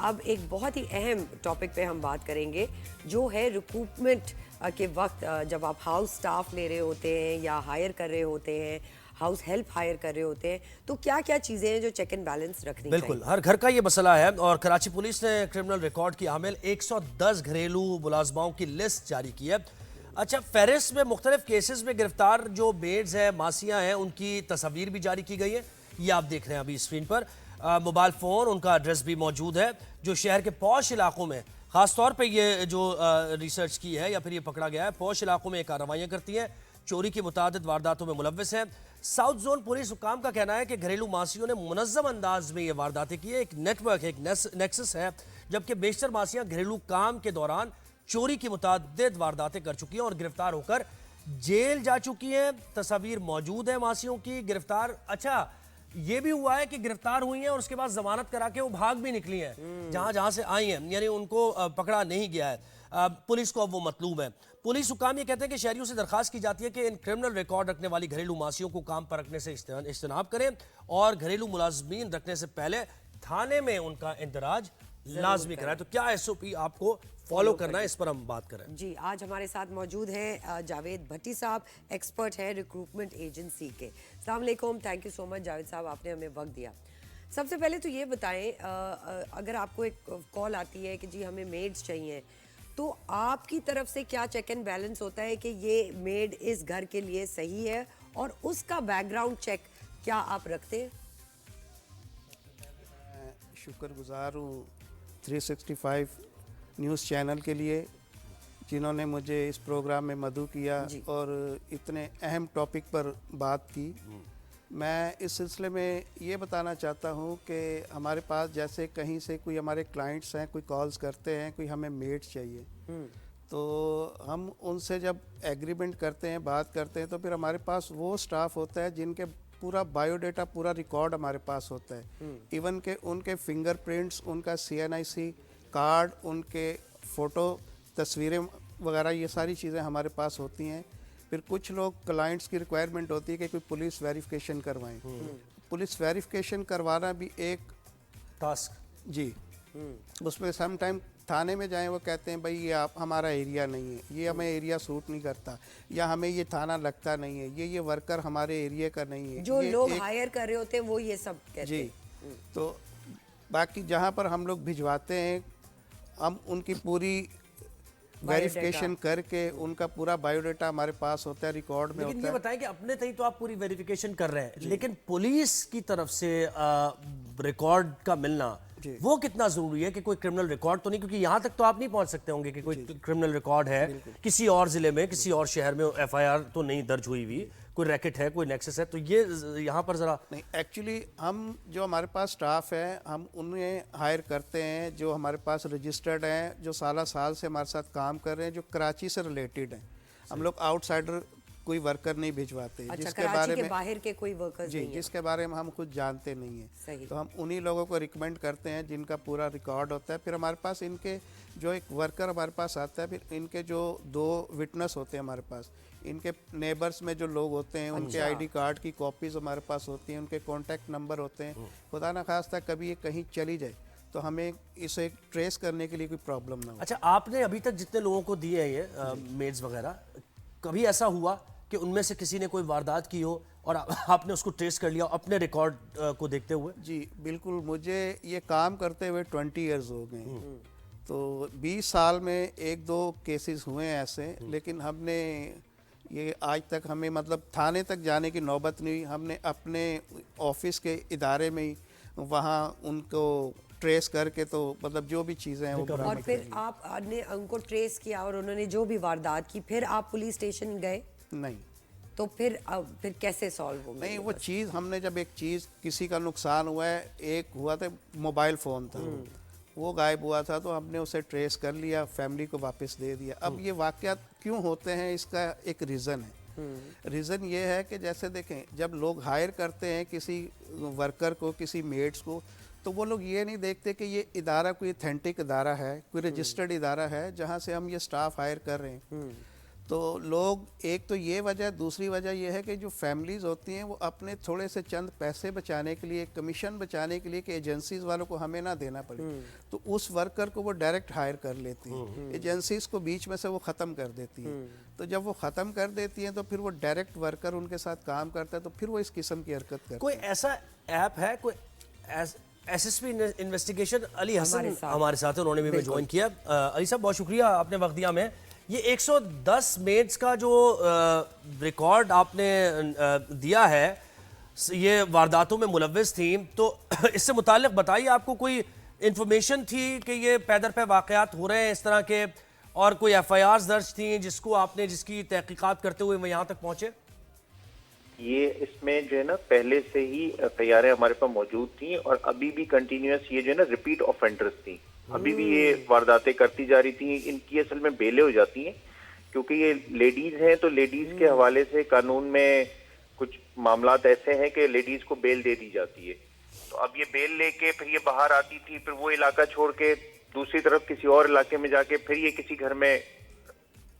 अब एक बहुत ही अहम टॉपिक पे हम बात करेंगे जो है रिक्रूटमेंट के वक्त जब आप हाउस स्टाफ ले रहे होते हैं या हायर कर रहे होते हैं, हाउस हेल्प हायर कर रहे होते हैं, तो क्या क्या चीज़ें हैं जो चेक एंड बैलेंस रखनी चाहिए? बिल्कुल, हर घर का ये मसला है और कराची पुलिस ने क्रिमिनल रिकॉर्ड की हामिल 110 घरेलू मुलाजमाओं की लिस्ट जारी की है। अच्छा, फेरिस्त में मुख्तलिफ केसेस में गिरफ्तार जो मेड्स हैं, मासियां हैं, उनकी तस्वीर भी जारी की गई है। ये आप देख रहे हैं अभी स्क्रीन पर। मोबाइल फ़ोन, उनका एड्रेस भी मौजूद है। जो शहर के पॉश इलाकों में ख़ासतौर पर ये जो रिसर्च की है या फिर ये पकड़ा गया है, पॉश इलाकों में कार्रवाइयाँ करती हैं, चोरी की मुतादिद वारदातों में मुलव्विस हैं। साउथ जोन पुलिस हुकाम का कहना है कि घरेलू मासियों ने मुनज़्ज़म अंदाज में ये वारदातें की है। एक नेटवर्क, एक नेक्सस है, जबकि बेशतर मासियां घरेलू काम के दौरान चोरी की मुतादिद वारदातें कर चुकी हैं और गिरफ्तार होकर जेल जा चुकी हैं। तस्वीर मौजूद है मासियों की गिरफ्तार। अच्छा, ये भी हुआ है कि गिरफ्तार हुई हैं और उसके बाद जमानत करा के वो भाग भी निकली हैं जहां जहां से आई हैं, यानी उनको पकड़ा नहीं गया है। पुलिस को अब वो मतलूब है। पुलिस हुकाम ये कहते हैं कि शहरियों से दरखास्त की जाती है कि इन क्रिमिनल रिकॉर्ड रखने वाली घरेलू मासियों को काम पर रखने से इज्तनाब करें और घरेलू मुलाजमीन रखने से पहले थाने में उनका इंदराज लाजमी कराएं। तो क्या SOP आपको फॉलो करना है, इस पर हम बात करें। जी, आज हमारे साथ मौजूद हैं जावेद भट्टी साहब, एक्सपर्ट हैं रिक्रूटमेंट एजेंसी के। अस्सलाम वालेकुम, thank you so much Javed साहब, आपने हमें वक्त दिया। सबसे पहले तो ये बताएं, अगर आपको एक कॉल आती है कि जी हमें मेड्स चाहिए, तो आपकी तरफ से क्या चेक एंड बैलेंस होता है कि ये मेड इस घर के लिए सही है और उसका बैकग्राउंड चेक क्या आप रखते हैं? मैं शुक्रगुजार हूँ 365 न्यूज़ चैनल के लिए, जिन्होंने मुझे इस प्रोग्राम में मदऊ किया और इतने अहम टॉपिक पर बात की। मैं इस सिलसिले में ये बताना चाहता हूँ कि हमारे पास जैसे कहीं से कोई हमारे क्लाइंट्स हैं, कोई कॉल्स करते हैं, कोई हमें मेड चाहिए, तो हम उनसे जब एग्रीमेंट करते हैं, बात करते हैं, तो फिर हमारे पास वो स्टाफ होता है जिनके पूरा बायोडाटा, पूरा रिकॉर्ड हमारे पास होता है। इवन के उनके फिंगरप्रिंट्स, उनका CNIC कार्ड, उनके फ़ोटो, तस्वीरें वगैरह, ये सारी चीज़ें हमारे पास होती हैं। फिर कुछ लोग क्लाइंट्स की रिक्वायरमेंट होती है कि कोई पुलिस वेरिफिकेशन करवाएं। पुलिस वेरिफिकेशन करवाना भी एक टास्क जी, उसमें सम टाइम थाने में जाएं, वो कहते हैं भाई ये आप हमारा एरिया नहीं है, ये हमें एरिया सूट नहीं करता, या हमें ये थाना लगता नहीं है, ये वर्कर हमारे एरिया का नहीं है। जो लोग हायर कर रहे होते हैं वो ये सब कहते जी हैं। तो बाकी जहाँ पर हम लोग भिजवाते हैं, हम उनकी पूरी वेरिफिकेशन करके उनका पूरा बायोडाटा हमारे पास होता है, रिकॉर्ड में लेकिन होता ये है। बताएं कि अपने तक तो आप पूरी वेरिफिकेशन कर रहे हैं, लेकिन पुलिस की तरफ से रिकॉर्ड का मिलना वो कितना जरूरी है कि कोई क्रिमिनल रिकॉर्ड तो नहीं, क्योंकि यहाँ तक तो आप नहीं पहुँच सकते होंगे कि कोई क्रिमिनल रिकॉर्ड है किसी और जिले में, किसी और शहर में FIR तो नहीं दर्ज हुई हुई, कोई रैकेट है, कोई नेक्सस है, तो ये यहाँ पर जरा नहीं, एक्चुअली हम जो हमारे पास स्टाफ है, हम उन्हें हायर करते हैं जो हमारे पास रजिस्टर्ड हैं, जो साल से हमारे साथ काम कर रहे हैं, जो कराची से रिलेटेड हैं। हम लोग आउटसाइडर कोई वर्कर नहीं भिजवाते। अच्छा, जिसके कराची बारे के में बाहर के कोई वर्कर्स जी, नहीं जिसके बारे में हम खुद जानते नहीं सही। हैं, तो हम उन्हीं लोगों को रिकमेंड करते हैं जिनका पूरा रिकॉर्ड होता है। फिर हमारे पास इनके जो एक वर्कर हमारे पास आता है, फिर इनके जो 2 विटनेस होते हैं हमारे पास, इनके नेबर्स में जो लोग होते हैं, उनके ID कार्ड की कॉपीज हमारे पास होती हैं, उनके कॉन्टैक्ट नंबर होते हैं। खुदा न खास्ता कभी ये कहीं चली जाए तो हमें इसे ट्रेस करने के लिए कोई प्रॉब्लम ना हो। अच्छा, आपने अभी तक जितने लोगों को दिए हैं ये मेड्स वगैरह, कभी ऐसा हुआ कि उनमें से किसी ने कोई वारदात की हो और आपने उसको ट्रेस कर लिया अपने रिकॉर्ड को देखते हुए? जी बिल्कुल, मुझे ये काम करते हुए 20 ईयर्स हो गए, तो 20 साल में 1-2 केसेस हुए हैं ऐसे, लेकिन हमने ये आज तक हमें मतलब थाने तक जाने की नौबत नहीं हुई। हमने अपने ऑफिस के इदारे में ही वहाँ उनको ट्रेस करके, तो मतलब जो भी चीज़ें हैं वो और बरामद फिर करी। आपने उनको ट्रेस किया और उन्होंने जो भी वारदात की, फिर आप पुलिस स्टेशन गए, नहीं तो फिर कैसे सॉल्व होंगे? नहीं, वो चीज़ हमने जब एक चीज़ किसी का नुकसान हुआ है, एक हुआ था मोबाइल फ़ोन था, वो गायब हुआ था, तो हमने उसे ट्रेस कर लिया, फैमिली को वापस दे दिया। अब ये वाक़यात क्यों होते हैं, इसका एक रीज़न है। रीज़न ये है कि जैसे देखें, जब लोग हायर करते हैं किसी वर्कर को, किसी मेड्स को, तो वो लोग ये नहीं देखते कि ये इदारा कोई ऑथेंटिक इदारा है, कोई रजिस्टर्ड इदारा है जहाँ से हम ये स्टाफ हायर कर रहे हैं। तो लोग, एक तो ये वजह, दूसरी वजह ये है कि जो फैमिलीज़ होती हैं वो अपने थोड़े से चंद पैसे बचाने के लिए, कमीशन बचाने के लिए कि एजेंसीज़ वालों को हमें ना देना पड़े, तो उस वर्कर को वो डायरेक्ट हायर कर लेती हैं, एजेंसीज़ को बीच में से वो ख़त्म कर देती हैं। तो जब वो ख़त्म कर देती हैं तो फिर वो डायरेक्ट वर्कर उनके साथ काम करता है, तो फिर वो इस किस्म की हरकत करते हैं। कोई ऐसा ऐप है, कोई एसएसपी इन्वेस्टिगेशन अली हसन हमारे साथ है, उन्होंने भी ज्वाइन किया। अली साहब बहुत शुक्रिया आपने वक्त दिया हमें। ये 110 मेड्स का जो रिकॉर्ड आपने दिया है, ये वारदातों में मुलव्विस थी, तो इससे मुताल्लिक बताइए, आपको कोई इंफॉर्मेशन थी कि ये पैदर पे वाक़यात हो रहे हैं इस तरह के, और कोई एफआईआर दर्ज थी जिसकी तहकीकात करते हुए वो यहाँ तक पहुँचे? ये इसमें जो है ना पहले से ही एफआईआर हमारे पास मौजूद थी, और अभी भी कंटिन्यूअस ये जो है ना रिपीट ऑफेंडर्स थी, अभी भी ये वारदातें करती जा रही थी। इनकी असल में बेलें हो जाती हैं क्योंकि ये लेडीज हैं, तो लेडीज के हवाले से कानून में कुछ मामलात ऐसे हैं कि लेडीज को बेल दे दी जाती है। तो अब ये बेल लेके फिर ये बाहर आती थी, फिर वो इलाका छोड़ के दूसरी तरफ किसी और इलाके में जाके फिर ये किसी घर में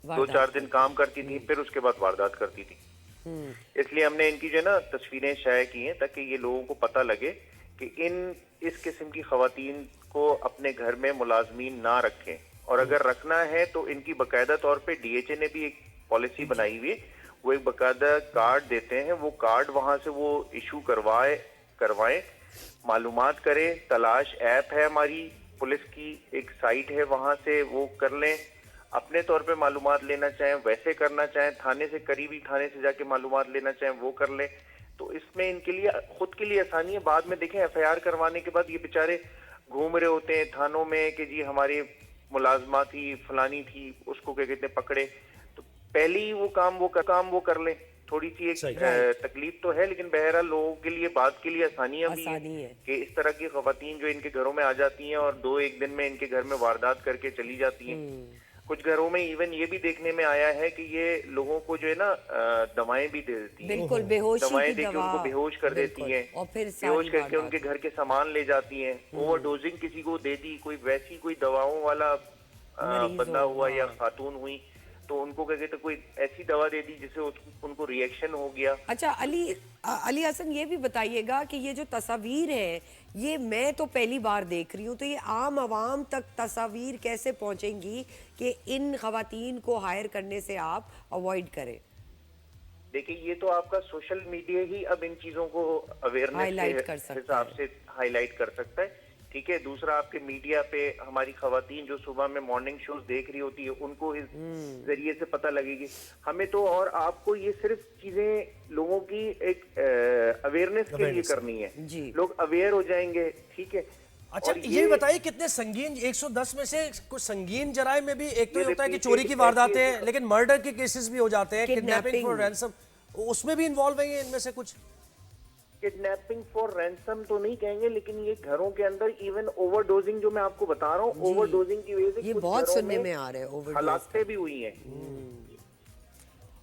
2-4 दिन काम करती थी, फिर उसके बाद वारदात करती थी। इसलिए हमने इनकी जो है ना तस्वीरें शाया की हैं ताकि ये लोगों को पता लगे कि इस किस्म की खवातीन को अपने घर में मुलाजमीन ना रखें, और अगर रखना है तो इनकी बाकायदा तौर पे डीएचए ने भी एक पॉलिसी बनाई हुई है, वो एक बाकायदा कार्ड देते हैं, वो कार्ड वहां से वो इशू करवाएं, मालूमात करें। तलाश ऐप है हमारी पुलिस की, एक साइट है, वहां से वो कर लें। अपने तौर पे मालूमात लेना चाहें वैसे करना चाहें, थाने से करीबी थाने से जाके मालूमात लेना चाहें वो कर लें। तो इसमें इनके लिए खुद के लिए आसानी है। बाद में देखें एफआईआर करवाने के बाद ये बेचारे घूम रहे होते हैं थानों में कि जी हमारी मुलाजमा थी, फलानी थी, उसको क्या कहते हैं पकड़े। तो पहले ही वो काम वो कर लें। थोड़ी सी एक तकलीफ तो है, लेकिन बहरहाल लोगों के लिए बात के लिए आसानियां भी है कि इस तरह की खवातीन जो इनके घरों में आ जाती हैं और 2-1 दिन में इनके घर में वारदात करके चली जाती हैं। कुछ घरों में इवन ये भी देखने में आया है कि ये लोगों को जो है ना दवाएं भी दे देती हैं, बिल्कुल बेहोशी दवाएं की देके दवा, उनको बेहोश कर देती हैं, और फिर बेहोश करके उनके घर के सामान ले जाती हैं। ओवरडोजिंग किसी को दे दी, कोई वैसी कोई दवाओं वाला बंदा हुआ या खातून हुई, तो उनको क्या कहते कोई ऐसी दवा दे दी जिससे उनको रिएक्शन हो गया। अच्छा अली हसन, ये भी बताइएगा कि ये जो तस्वीर है, ये मैं तो पहली बार देख रही हूँ, तो ये आम आवाम तक तस्वीर कैसे पहुंचेंगी कि इन खवातीन को हायर करने से आप अवॉइड करें? देखिए, ये तो आपका सोशल मीडिया ही अब इन चीजों को अवेयरनेस के हिसाब से हाईलाइट कर सकता है। ठीक है, दूसरा आपके मीडिया पे हमारी खवातीन जो सुबह में मॉर्निंग शोज देख रही होती है उनको इस जरिए से पता लगेगी। हमें तो और आपको ये सिर्फ चीजें लोगों की एक अवेयरनेस के लिए करनी है, लोग अवेयर हो जाएंगे। ठीक है। अच्छा, ये बताइए कितने संगीन, 110 में से कुछ संगीन जराये में भी एक तो होता है कि चोरी की वारदातें, लेकिन मर्डर के केसेस भी हो जाते हैं, किडनैपिंग फॉर रैंसम, उसमें भी इन्वॉल्व है इनमें से कुछ? किडनैपिंग फॉर रैंसम तो नहीं कहेंगे, लेकिन ये घरों के अंदर इवन ओवरडोजिंग जो मैं आपको बता रहा हूँ, ओवरडोजिंग की वजह से ये बहुत सुनने में आ रहे हैं, हलाकतें भी हुई हैं।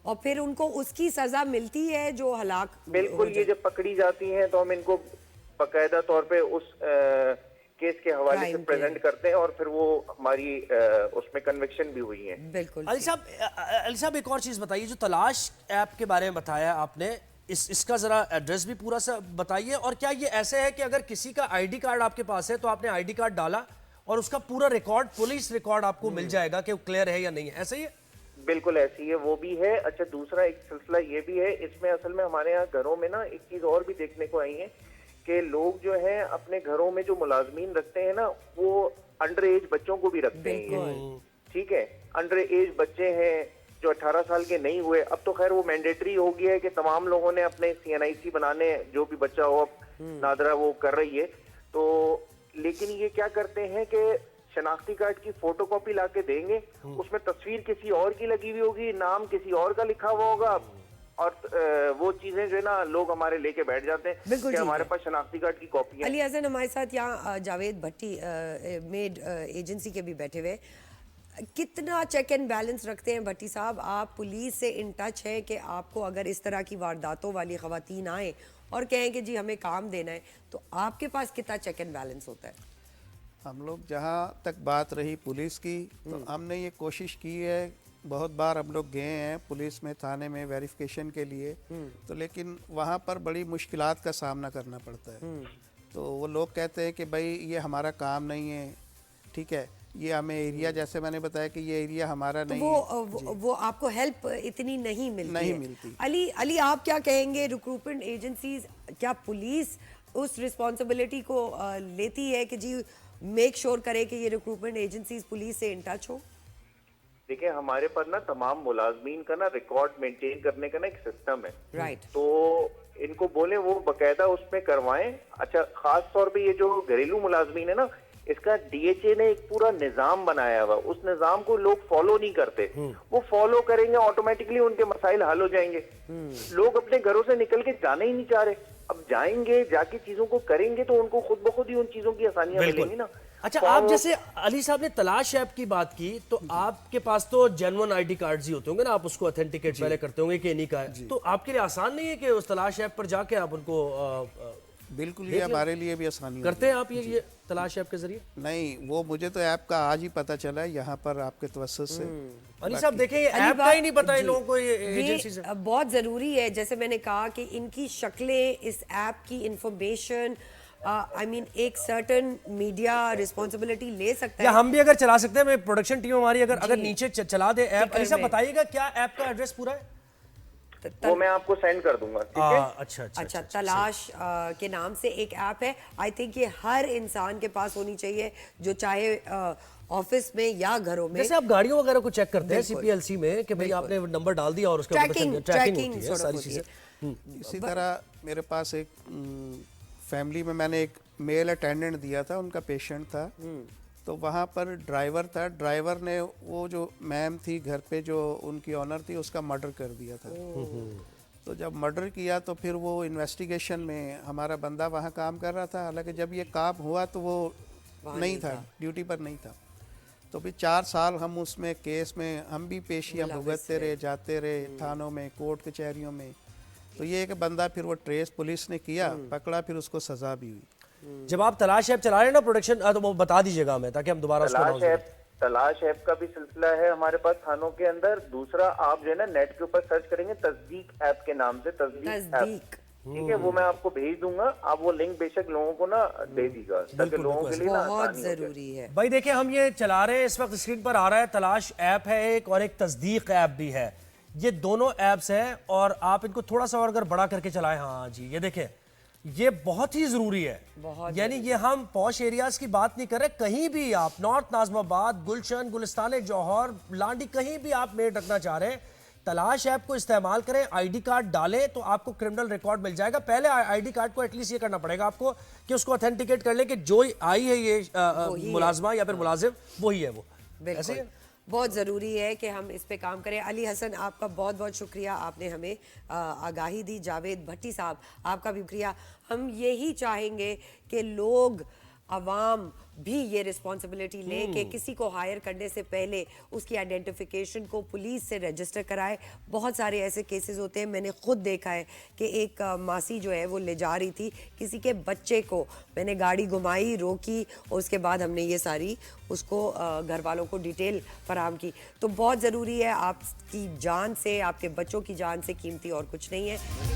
और फिर उनको उसकी सजा मिलती है जो हलाक। बिल्कुल, ये जब पकड़ी जाती हैं तो हम इनको बाकायदा तौर पे उस केस के हवाले से प्रेजेंट करते हैं, और फिर वो हमारी उसमें कन्विक्शन भी हुई है। बिल्कुल। अली साहब एक और चीज बताइए, जो तलाश ऐप के बारे में बताया आपने, इसका जरा एड्रेस भी पूरा सा बताइए। और क्या ये ऐसे है कि अगर किसी का आईडी कार्ड आपके पास है तो आपने आईडी कार्ड डाला और उसका पूरा रिकॉर्ड, पुलिस रिकॉर्ड आपको मिल जाएगा कि वो क्लियर है या नहीं है, ऐसा ही है? बिल्कुल ऐसी है, वो भी है। अच्छा, दूसरा एक सिलसिला ये भी है, इसमें असल में हमारे यहाँ घरों में ना एक चीज और भी देखने को आई है कि लोग जो हैं अपने घरों में जो मुलाजमीन रखते हैं ना, वो अंडर एज बच्चों को भी रखते हैं। ठीक है, अंडर एज बच्चे हैं जो 18 साल के नहीं हुए। अब तो खैर वो मैंडेटरी हो गया है कि तमाम लोगों ने अपने CNIC बनाने, जो भी बच्चा हो, नादरा वो कर रही है। तो लेकिन ये क्या करते हैं कि शनाख्ती कार्ड की फोटोकॉपी लाके देंगे, उसमें तस्वीर किसी और की लगी हुई होगी, नाम किसी और का लिखा हुआ होगा, और वो चीजें जो है ना लोग हमारे लेके बैठ जाते हैं कि हमारे पास शनाख्ती कार्ड की कॉपी है। अली हसन हमारे साथ यहाँ जावेद भट्टी मेड एजेंसी के भी बैठे हुए। कितना चेक एंड बैलेंस रखते हैं भट्टी साहब? आप पुलिस से इन टच है कि आपको अगर इस तरह की वारदातों वाली खवातीन आए और कहें कि जी हमें काम देना है, तो आपके पास कितना चेक एंड बैलेंस होता है? हम लोग, जहाँ तक बात रही पुलिस की, तो हमने ये कोशिश की है बहुत बार हम लोग गए हैं पुलिस में, थाने में वेरिफिकेशन के लिए, तो लेकिन वहाँ पर बड़ी मुश्किलात का सामना करना पड़ता है। तो वो लोग कहते हैं कि भाई ये हमारा काम नहीं है, ठीक है, ये हमें एरिया, जैसे मैंने बताया कि ये एरिया हमारा तो नहीं है। वो आपको हेल्प इतनी नहीं मिलती नहीं है। मिलती। अली आप क्या कहेंगे, रिक्रूटमेंट एजेंसीज, क्या पुलिस उस रिस्पॉन्सिबिलिटी को लेती है कि जी मेक श्योर करे कि ये रिक्रूटमेंट एजेंसीज पुलिस से इन टच हो? देखिए, हमारे पर ना तमाम मुलाजमीन का ना रिकॉर्ड मेंटेन करने का ना एक सिस्टम है। राइट। तो इनको बोले वो बकायदा उसमें करवाएं। अच्छा, खास तौर पे ये जो घरेलू मुलाजमीन है ना, इसका डीएचए ने एक पूरा निजाम बनाया हुआ, उस निजाम को लोग फॉलो नहीं करते। वो फॉलो करेंगे ऑटोमेटिकली उनके मसाइल हल हो जाएंगे। लोग अपने घरों से निकल के जाने ही नहीं चाह रहे। अब जाएंगे, जाके चीजों को करेंगे तो उनको खुद ब खुद ही उन चीजों की आसानियां मिलेंगी ना। अच्छा, आप जैसे अली साहब ने तलाश ऐप की बात की, तो आपके पास तो जेन्युइन आईडी कार्ड्स ही होते होंगे ना, आप उसको ऑथेंटिकेट पहले करते होंगे कि इन्हीं का है, तो आपके लिए आसान नहीं है कि उस तलाश ऐप पर जाके आप उनको बिल्कुल, ये हमारे लिए भी आसानी करते हैं आप ये तलाश ऐप के जरिए? नहीं, वो मुझे तो ऐप का आज ही पता चला है यहाँ पर आपके तवस्सुस से। अली साहब देखें, ये ऐप का ही नहीं पता इन लोगों को, ये एजेंसी से। बहुत जरूरी है, जैसे मैंने कहा कि इनकी शक्लें, इस ऐप की इंफॉर्मेशन, आई मीन एक सर्टन मीडिया रिस्पॉन्सिबिलिटी ले सकता या है। हम भी अगर चला सकते हैं, प्रोडक्शन टीम हमारी अगर नीचे चला दे ऐप। अली साहब बताइएगा क्या ऐप का एड्रेस पूरा है? वो मैं आपको सेंड कर दूंगा, ठीक है? अच्छा, तलाश के नाम से एक ऐप है। आई थिंक ये हर इंसान के पास होनी चाहिए, जो चाहे ऑफिस में या घरों में। जैसे आप गाड़ियों वगैरह को चेक करते हैं सीपीएलसी में कि भाई आपने नंबर डाल दिया और उसके ट्रैकिंग होती है सारी चीजें। इसी तरह मेरे पास एक फैमिली में मैंने एक मेल अटेंडेंट दिया था, उनका पेशेंट था, तो वहाँ पर ड्राइवर था, ड्राइवर ने वो जो मैम थी घर पे जो उनकी ऑनर थी, उसका मर्डर कर दिया था। तो जब मर्डर किया तो फिर वो इन्वेस्टिगेशन में हमारा बंदा वहाँ काम कर रहा था, हालांकि जब ये काम हुआ तो वो नहीं था, ड्यूटी पर नहीं था। तो फिर 4 साल हम उसमें केस में हम भी पेशियाँ भुगतते रहे, जाते रहे थानों में, कोर्ट कचहरियों में। तो ये एक बंदा फिर वो ट्रेस पुलिस ने किया, पकड़ा, फिर उसको सज़ा भी हुई। जब आप तलाश ऐप चला रहे हैं ना प्रोडक्शन, तो वो बता दीजिएगा हमें ताकि हम दोबारा तलाश ऐप का भी सिलसिला है हमारे पास थानों के अंदर। दूसरा, आप जो है ना नेट के ऊपर सर्च करेंगे तस्दीक ऐप के नाम से, तस्दीक ऐप, ठीक है? वो मैं आपको भेज दूंगा, आप वो लिंक बेशक लोगों को ना दे दीजिएगा, ताकि लोगों के लिए ना बहुत जरूरी है। भाई देखिए, हम ये चला रहे हैं, इस वक्त स्क्रीन पर आ रहा है, तलाश ऐप है एक और एक तस्दीक ऐप भी है। ये दोनों ऐप्स हैं और आप इनको थोड़ा सा और अगर बड़ा करके चलाएं, हाँ जी, ये देखें, ये बहुत ही जरूरी है। यानी ये हम पॉश एरियाज की बात नहीं कर रहे, कहीं भी आप नॉर्थ नाज़िमाबाद, गुलशन, गुलिस्तान जौहर, लांडी, कहीं भी आप मेड रखना चाह रहे हैं, तलाश ऐप को इस्तेमाल करें, आईडी कार्ड डालें तो आपको क्रिमिनल रिकॉर्ड मिल जाएगा। पहले आईडी कार्ड को एटलीस्ट ये करना पड़ेगा आपको कि उसको ऑथेंटिकेट कर ले कि जो आई है ये मुलाजमा या फिर मुलाजिम, वही है वो। ऐसे ही है। बहुत ज़रूरी है कि हम इस पे काम करें। अली हसन, आपका बहुत बहुत शुक्रिया, आपने हमें आगाही दी। जावेद भट्टी साहब, आपका भी शुक्रिया। हम यही चाहेंगे कि लोग, अवाम भी ये रिस्पॉन्सिबिलिटी ले कि किसी को हायर करने से पहले उसकी आइडेंटिफिकेशन को पुलिस से रजिस्टर कराए। बहुत सारे ऐसे केसेस होते हैं, मैंने खुद देखा है कि एक मासी जो है वो ले जा रही थी किसी के बच्चे को, मैंने गाड़ी घुमाई, रोकी और उसके बाद हमने ये सारी उसको घर वालों को डिटेल फराहम की। तो बहुत ज़रूरी है, आपकी जान से, आपके बच्चों की जान से कीमती और कुछ नहीं है।